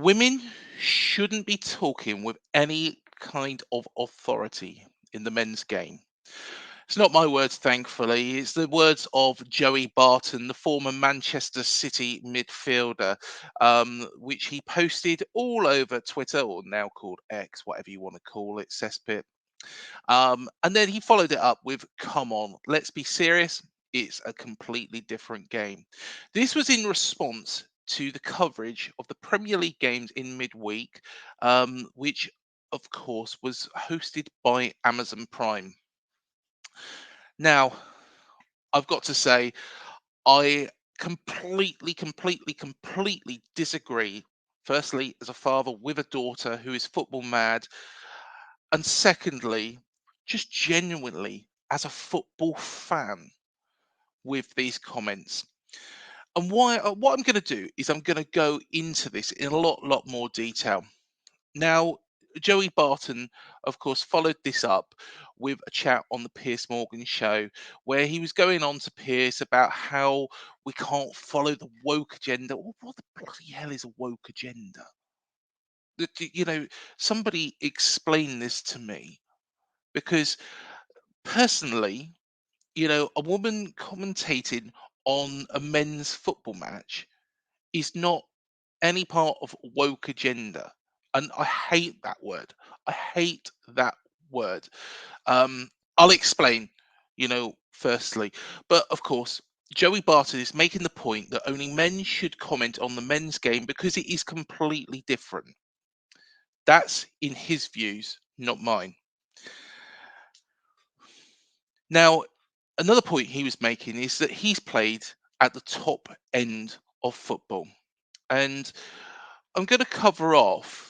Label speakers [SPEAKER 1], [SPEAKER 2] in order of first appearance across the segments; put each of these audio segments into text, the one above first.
[SPEAKER 1] Women shouldn't be talking with any kind of authority in the men's game. It's not my words, thankfully. It's the words of Joey Barton, the former Manchester City midfielder, which he posted all over Twitter, or now called X, whatever you want to call it, cesspit. And then he followed it up with, "Come on, let's be serious. It's a completely different game." This was in response to the coverage of the Premier League games in midweek, which, of course, was hosted by Amazon Prime. Now, I've got to say, I completely disagree. Firstly, as a father with a daughter who is football mad, and secondly, just genuinely as a football fan with these comments. And what I'm going to do is I'm going to go into this in a lot more detail. Now, Joey Barton, of course, followed this up with a chat on the Piers Morgan show where he was going on to Piers about how we can't follow the woke agenda. Well, what the bloody hell is a woke agenda? You know, somebody explain this to me, because personally, a woman commentating on a men's football match is not any part of woke agenda. And I hate that word. I hate that word. Um, I'll explain, firstly. But of course, Joey Barton is making the point that only men should comment on the men's game because it is completely different. That's in his views, not mine. Now, another point he was making is that he's played at the top end of football. And I'm going to cover off,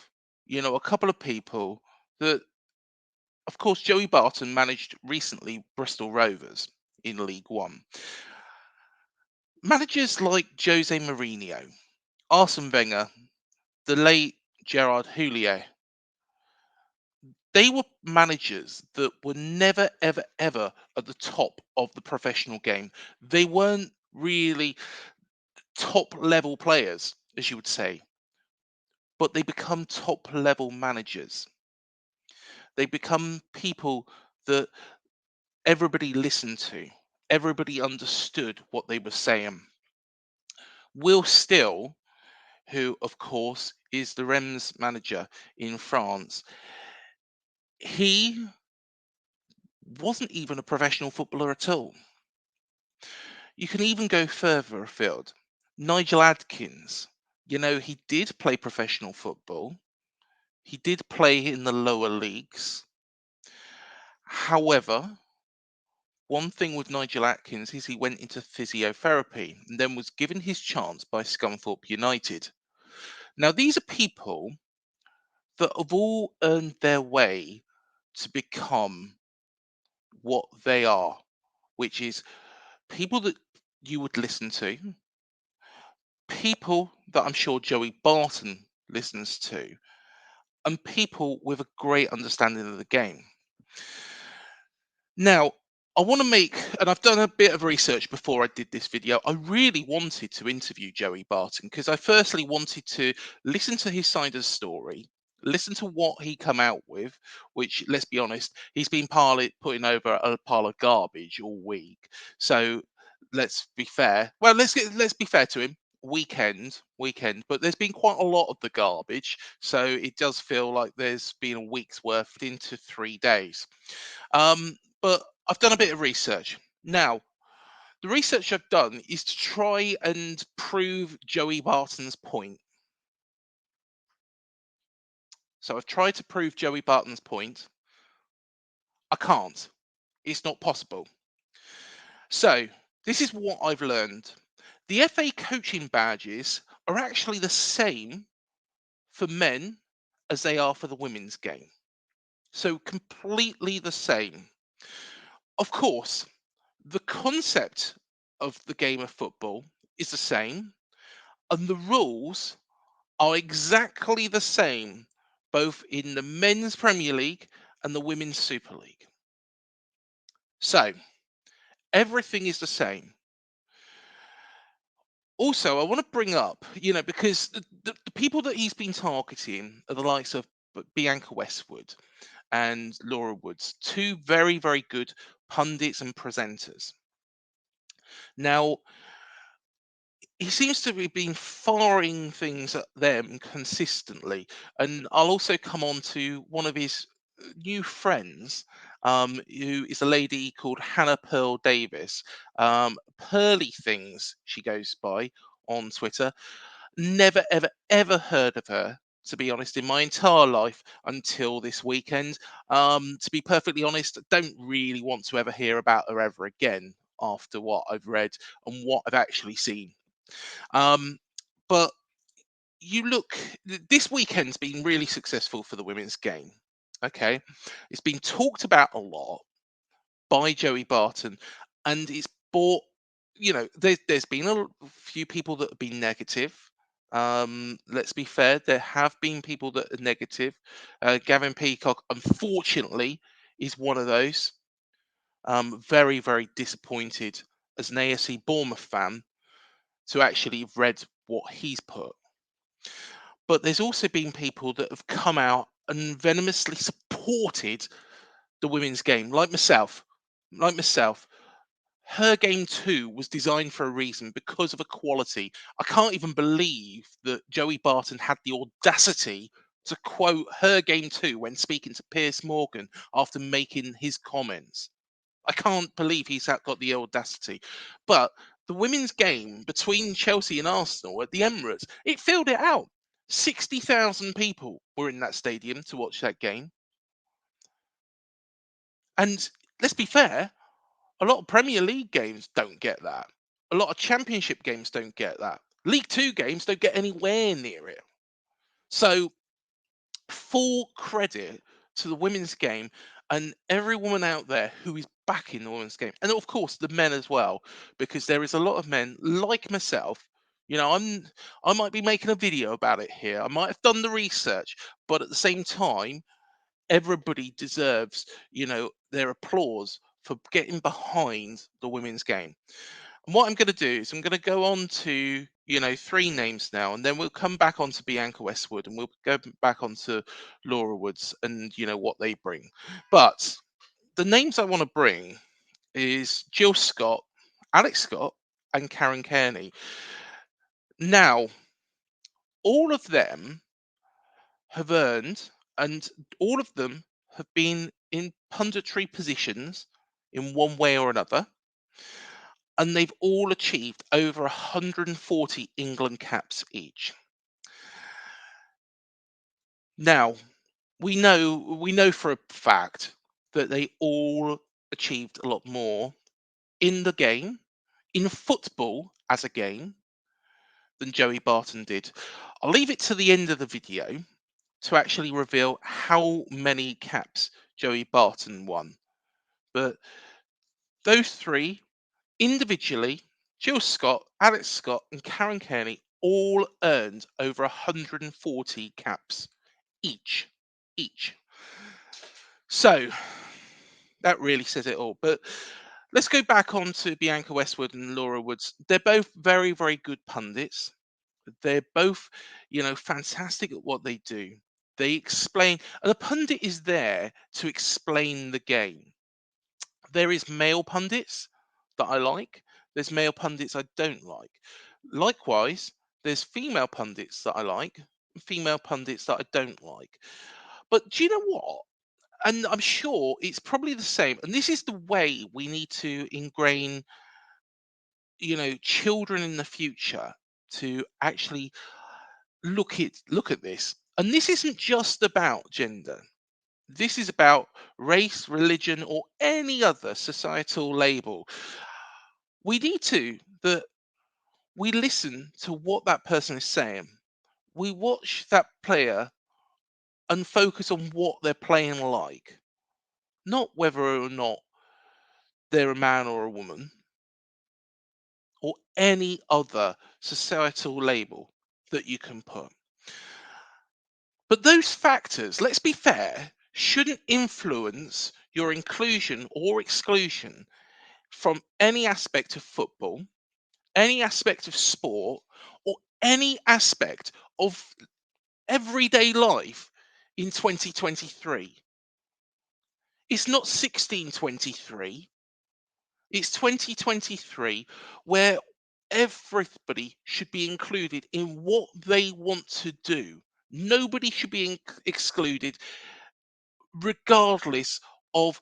[SPEAKER 1] a couple of people that, of course, Joey Barton managed recently Bristol Rovers in League One. Managers like Jose Mourinho, Arsene Wenger, the late Gerard Houllier, they were managers that were never, ever at the top of the professional game. They weren't really top level players, as you would say, but they become top level managers. They become people that everybody listened to, everybody understood what they were saying. Will Still, who of course is the Reims manager in France, he wasn't even a professional footballer at all. You can even go further afield. Nigel Adkins, he did play professional football. He did play in the lower leagues. However, one thing with Nigel Adkins is he went into physiotherapy and then was given his chance by Scunthorpe United. Now, these are people that have all earned their way to become what they are, which is people that you would listen to, people that I'm sure Joey Barton listens to, and people with a great understanding of the game. Now, I want to make, and I've done a bit of research before I did this video. I really wanted to interview Joey Barton because I firstly wanted to listen to his side of the story, listen to what he come out with, which, let's be honest, he's been putting over a pile of garbage all week. So let's be fair. Well, let's be fair to him. Weekend, but there's been quite a lot of the garbage, so it does feel like there's been a week's worth into 3 days. But I've done a bit of research. Now, the research I've done is to try and prove Joey Barton's point. So I've tried to prove Joey Barton's point. I can't. It's not possible. So this is what I've learned. The FA coaching badges are actually the same for men as they are for the women's game. So completely the same. Of course, the concept of the game of football is the same, and the rules are exactly the same both in the men's Premier League and the women's Super League. So everything is the same. Also, I want to bring up, because the people that he's been targeting are the likes of Bianca Westwood and Laura Woods, two very, very good pundits and presenters. Now, he seems to be been firing things at them consistently. And I'll also come on to one of his new friends, who is a lady called Hannah Pearl Davis. Pearly Things, she goes by on Twitter. Never, ever, ever heard of her, to be honest, in my entire life until this weekend. To be perfectly honest, don't really want to ever hear about her ever again after what I've read and what I've actually seen. Um, but you look, this weekend's been really successful for the women's game. Okay, it's been talked about a lot by Joey Barton, and it's brought, there's been few people that have been negative. Let's be fair, there have been people that are negative. Gavin Peacock, unfortunately, is one of those. Very, very disappointed as an AFC Bournemouth fan to actually have read what he's put. But there's also been people that have come out and venomously supported the women's game, like myself. Like myself, her game too was designed for a reason because of equality. I can't even believe that Joey Barton had the audacity to quote her game too when speaking to Piers Morgan after making his comments. I can't believe got the audacity. But the women's game between Chelsea and Arsenal at the Emirates, it filled it out. 60,000 people were in that stadium to watch that game. And let's be fair, a lot of Premier League games don't get that. A lot of Championship games don't get that. League Two games don't get anywhere near it. So, full credit to the women's game and every woman out there who is backing the women's game, and of course the men as well, because there is a lot of men like myself. I might be making a video about it here. I might have done the research, but at the same time, everybody deserves, their applause for getting behind the women's game. And what I'm going to do is I'm going to go on to, three names now, and then we'll come back onto Bianca Westwood and we'll go back onto Laura Woods and, what they bring. But the names I want to bring is Jill Scott, Alex Scott, and Karen Kearney. Now, all of them have earned, and all of them have been in punditry positions in one way or another, and they've all achieved over 140 England caps each. Now, we know for a fact that they all achieved a lot more in the game, in football as a game, than Joey Barton did. I'll leave it to the end of the video to actually reveal how many caps Joey Barton won. But those three individually, Jill Scott, Alex Scott, and Karen Kearney all earned over 140 caps each. Each. So that really says it all. But let's go back on to Bianca Westwood and Laura Woods. They're both very, very good pundits. They're both, fantastic at what they do. They explain, and a pundit is there to explain the game. There is male pundits that I like. There's male pundits I don't like. Likewise, there's female pundits that I like, and female pundits that I don't like. But do you know what? And I'm sure it's probably the same. And this is the way we need to ingrain, children in the future to actually look at this. And this isn't just about gender. This is about race, religion, or any other societal label. We need that we listen to what that person is saying. We watch that player and focus on what they're playing like, not whether or not they're a man or a woman, or any other societal label that you can put. But those factors, let's be fair, shouldn't influence your inclusion or exclusion from any aspect of football, any aspect of sport, or any aspect of everyday life in 2023. It's not 1623, it's 2023, where everybody should be included in what they want to do. Nobody should be excluded, regardless of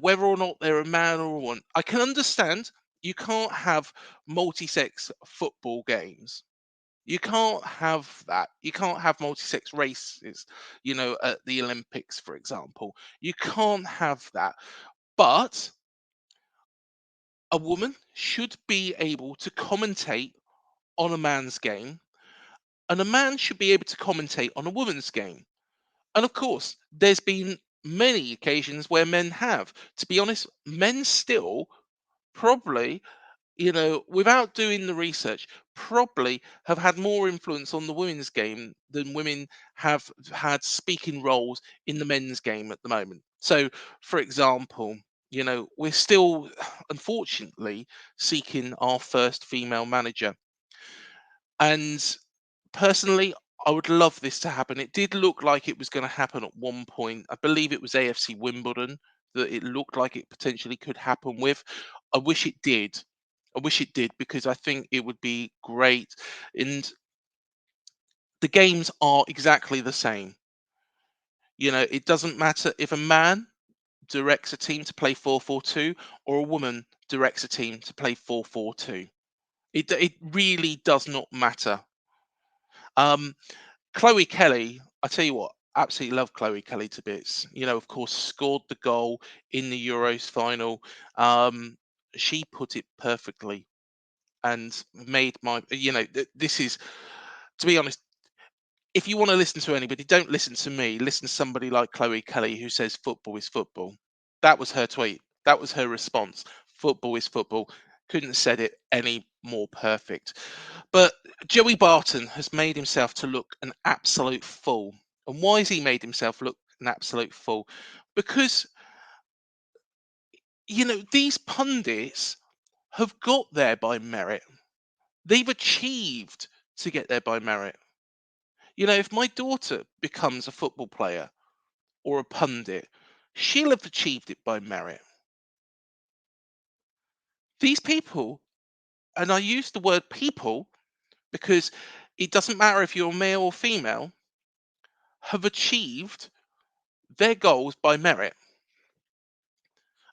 [SPEAKER 1] whether or not they're a man or a woman. I can understand you can't have multi-sex football games. You can't have that. You can't have multi-sex races, at the Olympics, for example. You can't have that. But a woman should be able to commentate on a man's game, and a man should be able to commentate on a woman's game. And of course, there's been many occasions where men have. To be honest, men still probably, without doing the research, probably have had more influence on the women's game than women have had speaking roles in the men's game at the moment. So, for example, we're still, unfortunately, seeking our first female manager. And personally, I would love this to happen. It did look like it was going to happen at one point. I believe it was AFC Wimbledon that it looked like it potentially could happen with. I wish it did. I wish it did, because I think it would be great. And the games are exactly the same. It doesn't matter if a man directs a team to play 4-4-2 or a woman directs a team to play 4-4-2. It really does not matter. Um, Chloe Kelly, I tell you what, absolutely love Chloe Kelly to bits. Of course, scored the goal in the Euros final. She put it perfectly and made this is, to be honest, if you want to listen to anybody, don't listen to me. Listen to somebody like Chloe Kelly, who says football is football. That was her tweet. That was her response. Football is football. Couldn't have said it any more perfect. But Joey Barton has made himself to look an absolute fool. And why has he made himself look an absolute fool? Because, these pundits have got there by merit. They've achieved to get there by merit. If my daughter becomes a football player or a pundit, she'll have achieved it by merit. These people, and I use the word people because it doesn't matter if you're male or female, have achieved their goals by merit.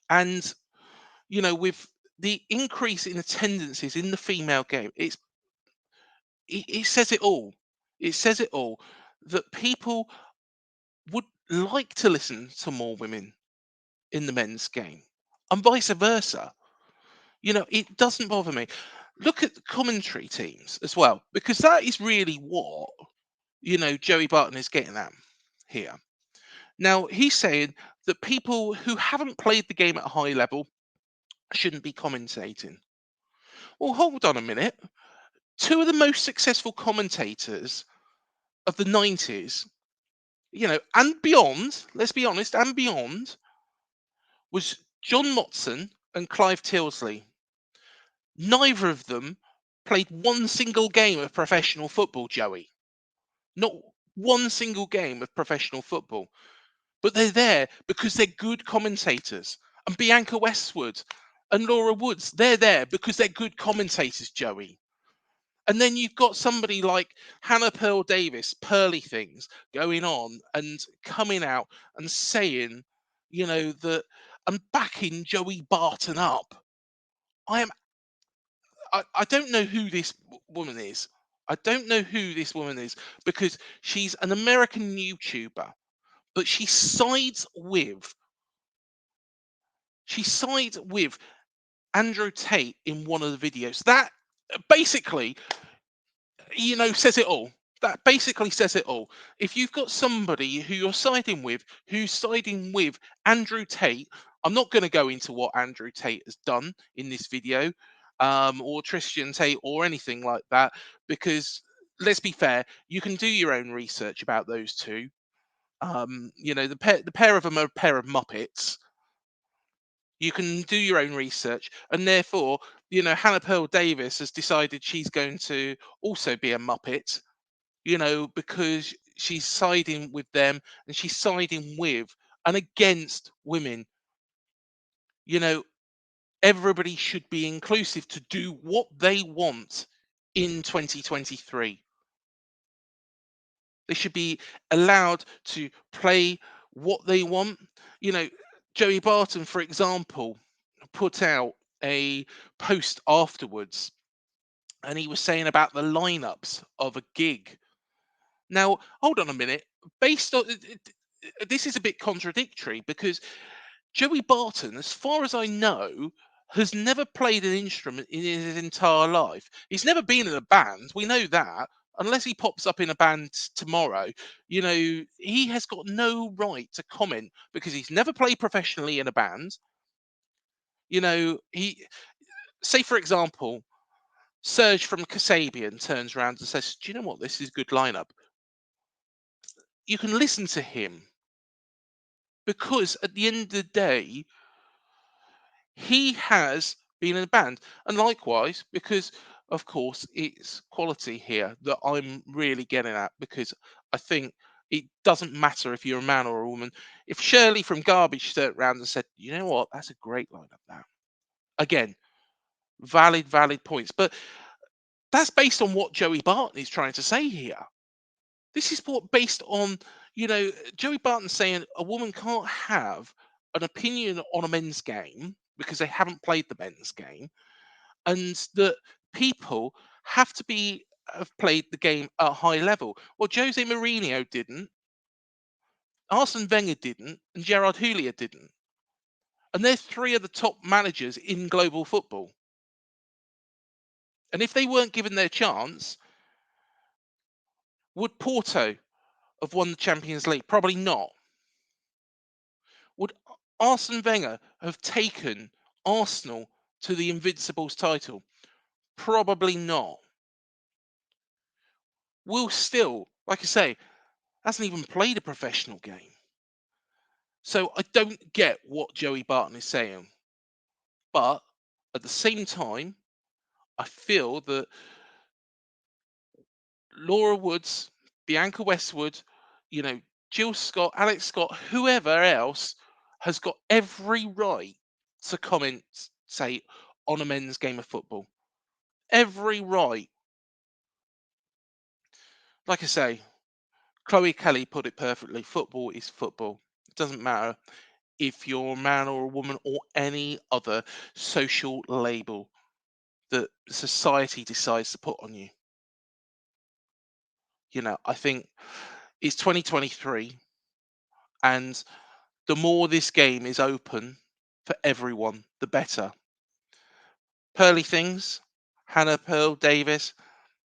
[SPEAKER 1] And, with the increase in attendances in the female game, it says it all. It says it all, that people would like to listen to more women in the men's game, and vice versa. It doesn't bother me. Look at the commentary teams as well, because that is really what, Joey Barton is getting at here. Now, he's saying that people who haven't played the game at a high level shouldn't be commentating. Well, hold on a minute. Two of the most successful commentators of the 90s, and beyond, let's be honest, and beyond, was John Motson and Clive Tilsley. Neither of them played one single game of professional football, Joey. Not one single game of professional football. But they're there because they're good commentators. And Bianca Westwood and Laura Woods, they're there because they're good commentators, Joey. And then you've got somebody like Hannah Pearl Davis, Pearly Things, going on and coming out and saying, that I'm backing Joey Barton up. I am I don't know who this woman is. I don't know who this woman is, because she's an American YouTuber, but she sides with Andrew Tate in one of the videos. That basically, says it all. That basically says it all. If you've got somebody who you're siding with, who's siding with Andrew Tate, I'm not going to go into what Andrew Tate has done in this video, or Tristan Tate or anything like that, because let's be fair, you can do your own research about those two. The pair of them are a pair of muppets. You can do your own research, and therefore, Hannah Pearl Davis has decided she's going to also be a Muppet, because she's siding with them, and she's siding with and against women. You know, everybody should be inclusive to do what they want in 2023. They should be allowed to play what they want. You know, Joey Barton, for example, put out a post afterwards, and he was saying about the lineups of a gig. Now, hold on a minute. Based on this is a bit contradictory, because Joey Barton, as far as I know, has never played an instrument in his entire life. He's never been in a band. We know that. Unless he pops up in a band tomorrow, he has got no right to comment, because he's never played professionally in a band. He say, for example, Serge from Kasabian turns around and says, "Do you know what? This is a good lineup." You can listen to him, because at the end of the day, he has been in a band. And likewise, because of course it's quality here that I'm really getting at, because I think it doesn't matter if you're a man or a woman. If Shirley from Garbage turned around and said, "You know what, that's a great lineup now," again, valid points. But that's based on what Joey Barton is trying to say here. This is what based on, Joey Barton saying a woman can't have an opinion on a men's game because they haven't played the men's game, and that people have to be have played the game at a high level. Well, Jose Mourinho didn't, Arsene Wenger didn't, and Gerard Houllier didn't. And they're three of the top managers in global football. And if they weren't given their chance, would Porto have won the Champions League? Probably not. Would Arsene Wenger have taken Arsenal to the Invincibles title? Probably not. Will Still, like I say, hasn't even played a professional game. So I don't get what Joey Barton is saying. But at the same time, I feel that Laura Woods, Bianca Westwood, you know, Jill Scott, Alex Scott, whoever else has got every right to comment, say, on a men's game of football. Every right. Like I say, Chloe Kelly put it perfectly. Football is football. It doesn't matter if you're a man or a woman or any other social label that society decides to put on you. I think it's 2023, and the more this game is open for everyone, the better. Pearly things, Hannah Pearl Davis,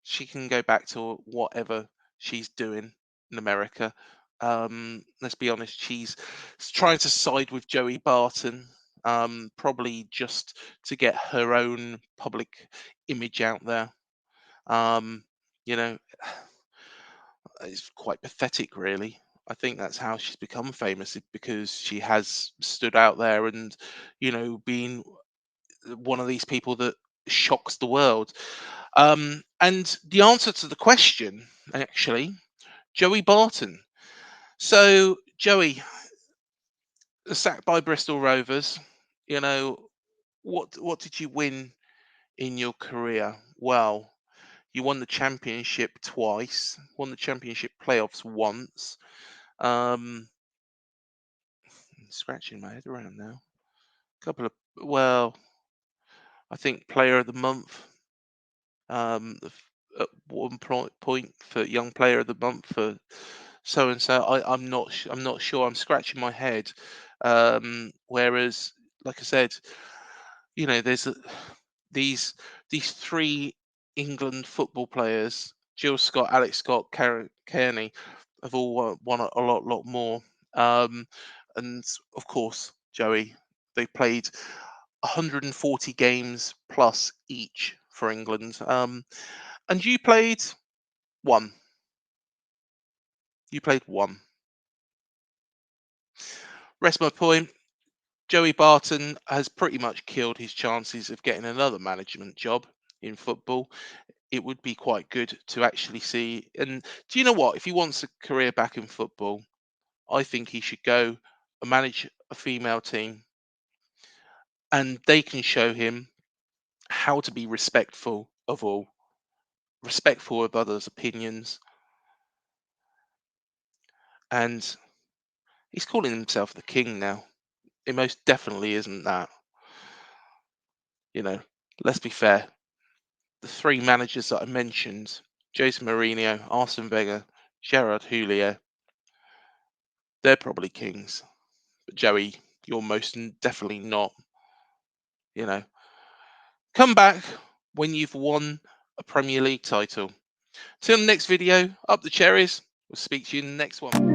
[SPEAKER 1] she can go back to whatever she's doing in America. Let's be honest, she's trying to side with Joey Barton, probably just to get her own public image out there. Um, you know, it's quite pathetic, really. I think that's how she's become famous, because she has stood out there and, been one of these people that shocks the world. And the answer to the question, actually, Joey Barton. So, Joey, sacked by Bristol Rovers, you know, what did you win in your career? Well, you won the championship twice, won the championship playoffs once. Um, Scratching my head around now. Couple of, well, I think player of the month. At one point for young player of the month for so and so. I'm not sure. I'm scratching my head. Whereas, like I said, there's these these three England football players, Jill Scott, Alex Scott, Kearney, have all won a lot more. Um, and of course, Joey, they played 140 games plus each for England. And you played one. You played one. Rest my point. Joey Barton has pretty much killed his chances of getting another management job in football. It would be quite good to actually see. And do you know what? If he wants a career back in football, I think he should go and manage a female team, and they can show him how to be respectful of all, respectful of others' opinions. And he's calling himself the king now. It most definitely isn't that. You know, let's be fair. The three managers that I mentioned, Jose Mourinho, Arsene Wenger, Gerard Houllier, they're probably kings. But Joey, you're most definitely not. You know, come back when you've won a Premier League title. Till the next video, up the cherries. We'll speak to you in the next one.